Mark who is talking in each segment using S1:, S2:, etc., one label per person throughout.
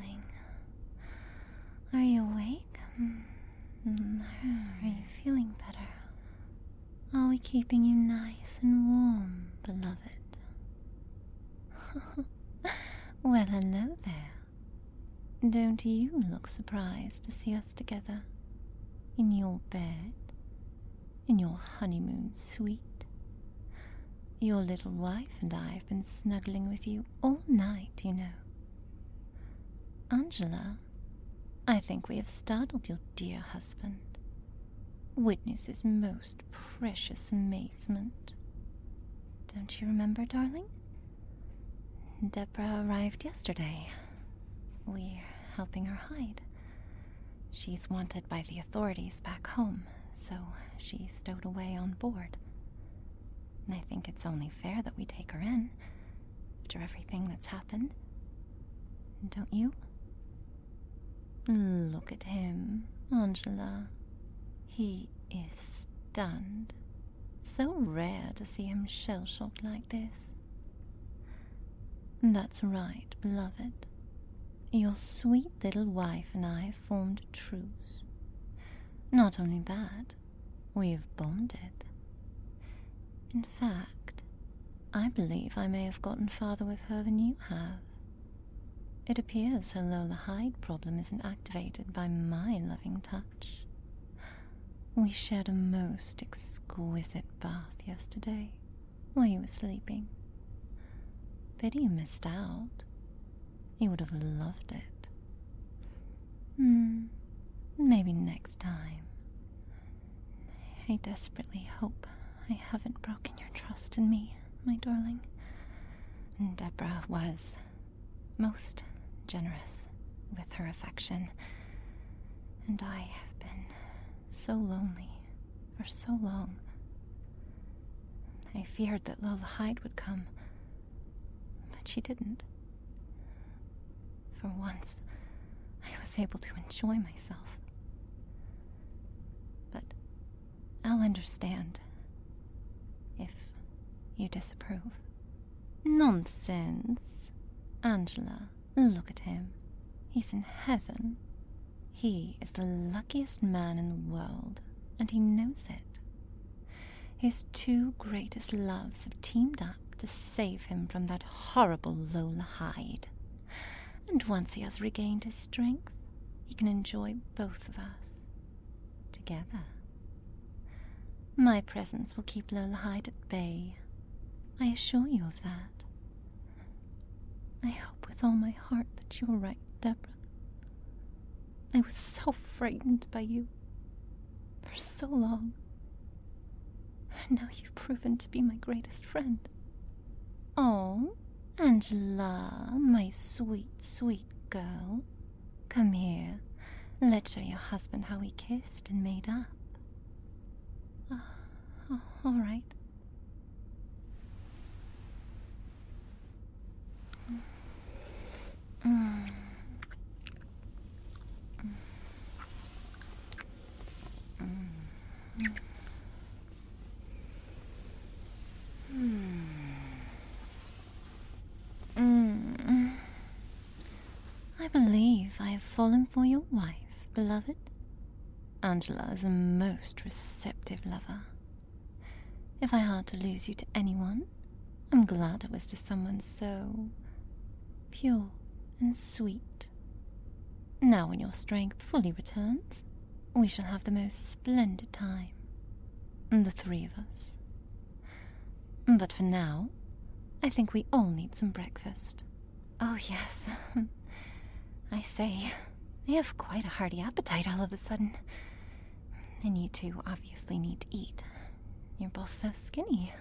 S1: darling. Are you awake? Are you feeling better? Are we keeping you nice and warm, beloved? Well, hello there. Don't you look surprised to see us together? In your bed? In your honeymoon suite? Your little wife and I have been snuggling with you all night, you know. Angela, I think we have startled your dear husband. Witness his most precious amazement. Don't you remember, darling? Deborah arrived yesterday. We're helping her hide. She's wanted by the authorities back home, so she's stowed away on board. I think it's only fair that we take her in, after everything that's happened. Don't you? Look at him, Angela. He is stunned. So rare to see him shell-shocked like this. That's right, beloved. Your sweet little wife and I formed a truce. Not only that, we've bonded. In fact, I believe I may have gotten farther with her than you have. It appears her Lola Hyde problem isn't activated by my loving touch. We shared a most exquisite bath yesterday while you were sleeping. Pity you missed out. You would have loved it. Maybe next time. I desperately hope I haven't broken your trust in me, my darling. Deborah was most generous with her affection, and I have been so lonely for so long. I feared that Lola Hyde would come, but she didn't. For once, I was able to enjoy myself. But I'll understand if you disapprove. Nonsense. Angela, look at him. He's in heaven. He is the luckiest man in the world, and he knows it. His two greatest loves have teamed up to save him from that horrible Lola Hyde. And once he has regained his strength, he can enjoy both of us together. My presence will keep Lola Hyde at bay. I assure you of that. I hope with all my heart that you are right, Deborah. I was so frightened by you for so long. And now you've proven to be my greatest friend. Oh, Angela, my sweet, sweet girl. Come here. Let's show your husband how we kissed and made up. All right. I believe I have fallen for your wife, beloved. Angela is a most receptive lover. If I had to lose you to anyone, I'm glad it was to someone so pure and sweet. Now when your strength fully returns, we shall have the most splendid time, the three of us. But for now, I think we all need some breakfast. Oh yes, I say, I have quite a hearty appetite all of a sudden. And you two obviously need to eat. You're both so skinny.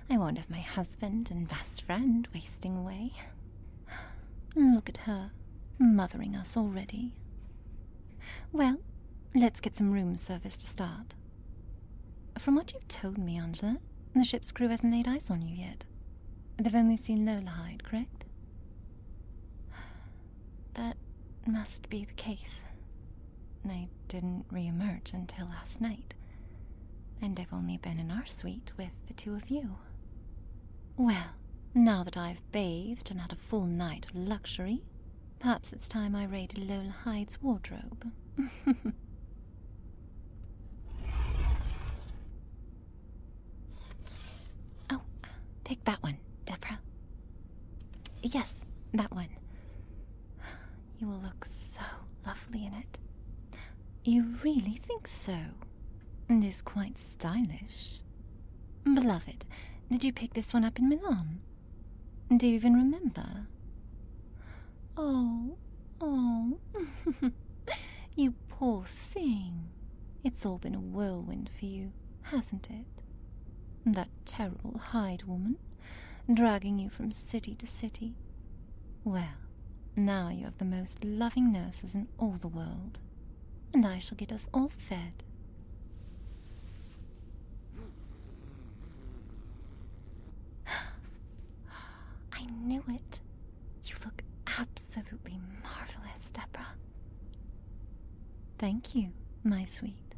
S1: I won't have my husband and best friend wasting away. Look at her, mothering us already. Well, let's get some room service to start. From what you've told me, Angela, the ship's crew hasn't laid eyes on you yet. They've only seen Lola Hyde, correct? That must be the case. I didn't re-emerge until last night, and I've only been in our suite with the two of you. Well, now that I've bathed and had a full night of luxury, Perhaps it's time I raided Lola Hyde's wardrobe. Oh, pick that one, Deborah. Yes, that one. You will look so lovely in it. You really think so? It is quite stylish. Beloved, did you pick this one up in Milan? Do you even remember? Oh. You poor thing. It's all been a whirlwind for you, hasn't it? That terrible Hyde woman, dragging you from city to city. Well, now you have the most loving nurses in all the world, and I shall get us all fed. I knew it. You look absolutely marvelous, Deborah. Thank you, my sweet.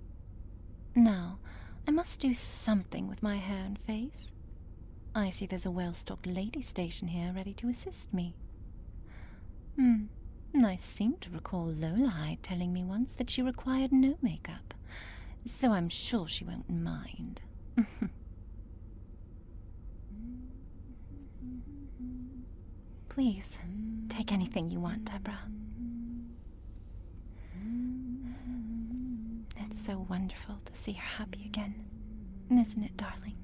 S1: Now, I must do something with my hair and face. I see there's a well-stocked lady station here ready to assist me. I seem to recall Lola Hyde telling me once that she required no makeup, so I'm sure she won't mind. Please, take anything you want, Deborah. It's so wonderful to see her happy again, isn't it, darling?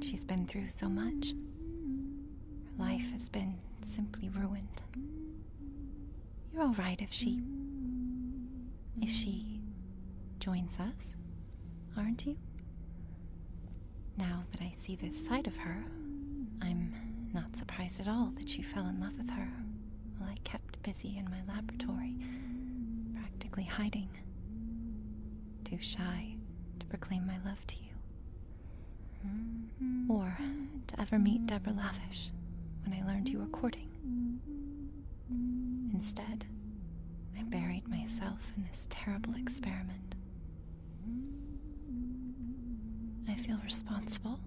S1: She's been through so much. Her life has been simply ruined. You're all right if she joins us, aren't you? Now that I see this side of her, I'm not surprised at all that you fell in love with her while I kept busy in my laboratory, practically hiding, too shy to proclaim my love to you, or to ever meet Deborah Lavish when I learned you were courting. Instead, I buried myself in this terrible experiment. I feel responsible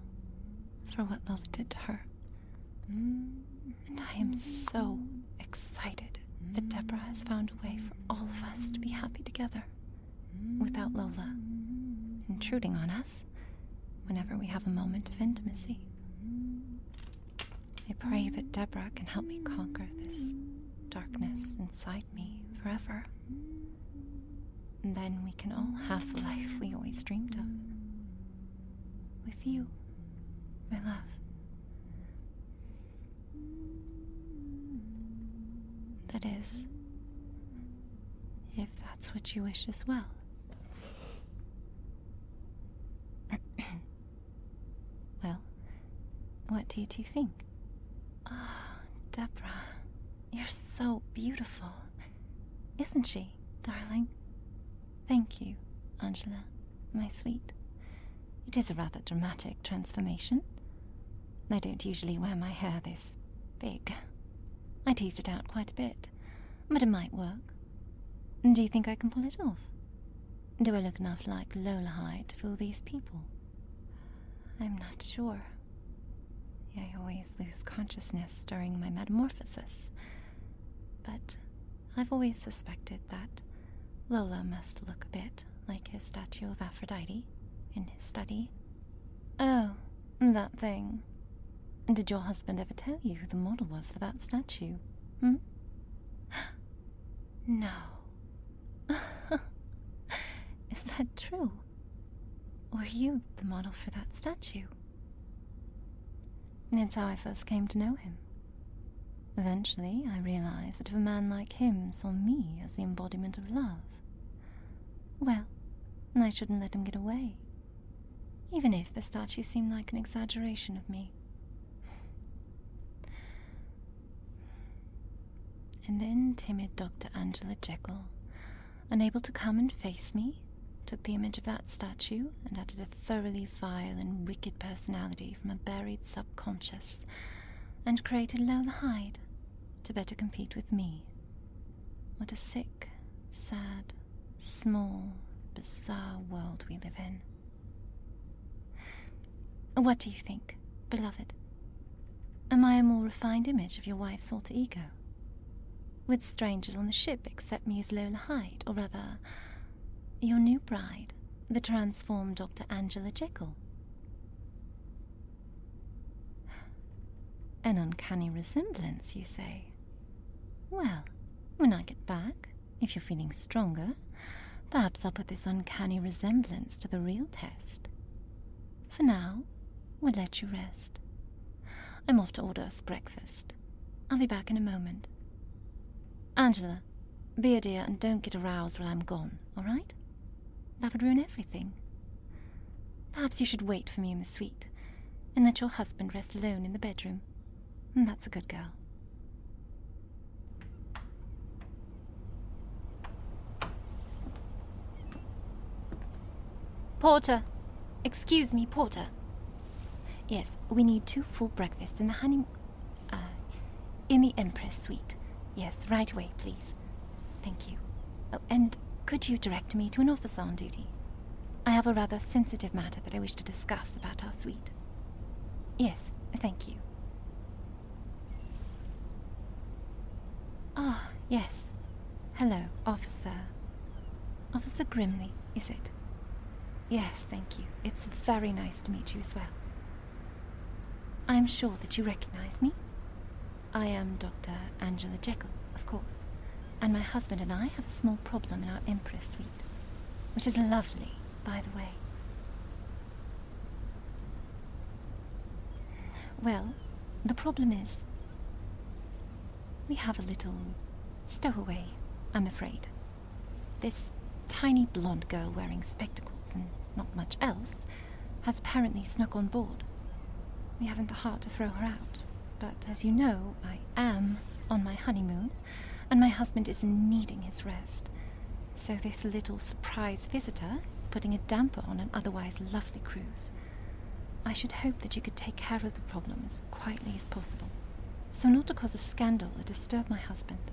S1: for what Lola did to her, and I am so excited that Deborah has found a way for all of us to be happy together, without Lola intruding on us whenever we have a moment of intimacy. I pray that Deborah can help me conquer this darkness inside me forever, and then we can all have the life we always dreamed of. With you, my love. That is, if that's what you wish as well. Well, what do you two think? Oh, Deborah, you're so beautiful. Isn't she, darling? Thank you, Angela, my sweet. It is a rather dramatic transformation. I don't usually wear my hair this big. I teased it out quite a bit, but it might work. Do you think I can pull it off? Do I look enough like Lola Hyde to fool these people? I'm not sure. I always lose consciousness during my metamorphosis, but I've always suspected that Lola must look a bit like his statue of Aphrodite in his study. Oh, that thing. Did your husband ever tell you who the model was for that statue? No. Is that true? Were you the model for that statue? It's how I first came to know him. Eventually, I realized that if a man like him saw me as the embodiment of love, well, I shouldn't let him get away, even if the statue seemed like an exaggeration of me. And then timid Dr. Angela Jekyll, unable to come and face me, took the image of that statue and added a thoroughly vile and wicked personality from a buried subconscious, and created Lola Hyde to better compete with me. What a sick, sad, small, bizarre world we live in. What do you think, beloved? Am I a more refined image of your wife's alter ego? Would strangers on the ship accept me as Lola Hyde, or rather, your new bride, the transformed Dr. Angela Jekyll? An uncanny resemblance, you say? Well, when I get back, if you're feeling stronger, perhaps I'll put this uncanny resemblance to the real test. For now, we'll let you rest. I'm off to order us breakfast. I'll be back in a moment. Angela, be a dear and don't get aroused while I'm gone, all right? That would ruin everything. Perhaps you should wait for me in the suite, and let your husband rest alone in the bedroom. That's a good girl. Porter! Excuse me, Porter. Yes, we need 2 full breakfasts in the in the Empress suite. Yes, right away, please. Thank you. Oh, and could you direct me to an officer on duty? I have a rather sensitive matter that I wish to discuss about our suite. Yes, thank you. Ah, yes. Hello, officer. Officer Grimley, is it? Yes, thank you. It's very nice to meet you as well. I am sure that you recognize me. I am Dr. Angela Jekyll, of course, and my husband and I have a small problem in our Empress suite, which is lovely, by the way. Well, the problem is, we have a little stowaway, I'm afraid. This tiny blonde girl wearing spectacles and not much else has apparently snuck on board. We haven't the heart to throw her out, but as you know, I am on my honeymoon, and my husband is needing his rest. So this little surprise visitor is putting a damper on an otherwise lovely cruise. I should hope that you could take care of the problem as quietly as possible, so not to cause a scandal or disturb my husband.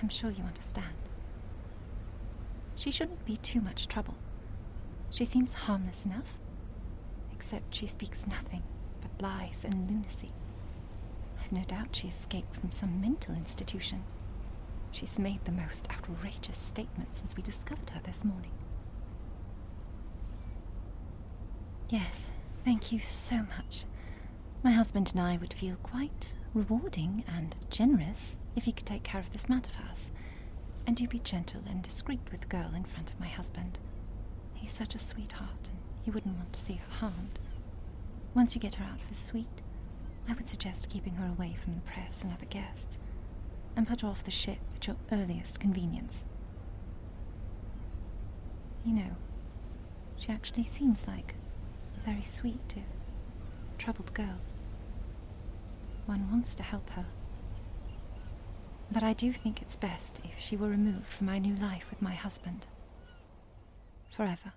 S1: I'm sure you understand. She shouldn't be too much trouble. She seems harmless enough, except she speaks nothing but lies and lunacy. I've no doubt she escaped from some mental institution. She's made the most outrageous statement since we discovered her this morning. Yes, thank you so much. My husband and I would feel quite rewarding and generous if you could take care of this matter for us, and you be gentle and discreet with the girl in front of my husband. He's such a sweetheart, and he wouldn't want to see her harmed. Once you get her out of the suite, I would suggest keeping her away from the press and other guests, and put her off the ship at your earliest convenience. You know, she actually seems like a very sweet, troubled girl. One wants to help her. But I do think it's best if she were removed from my new life with my husband. Forever.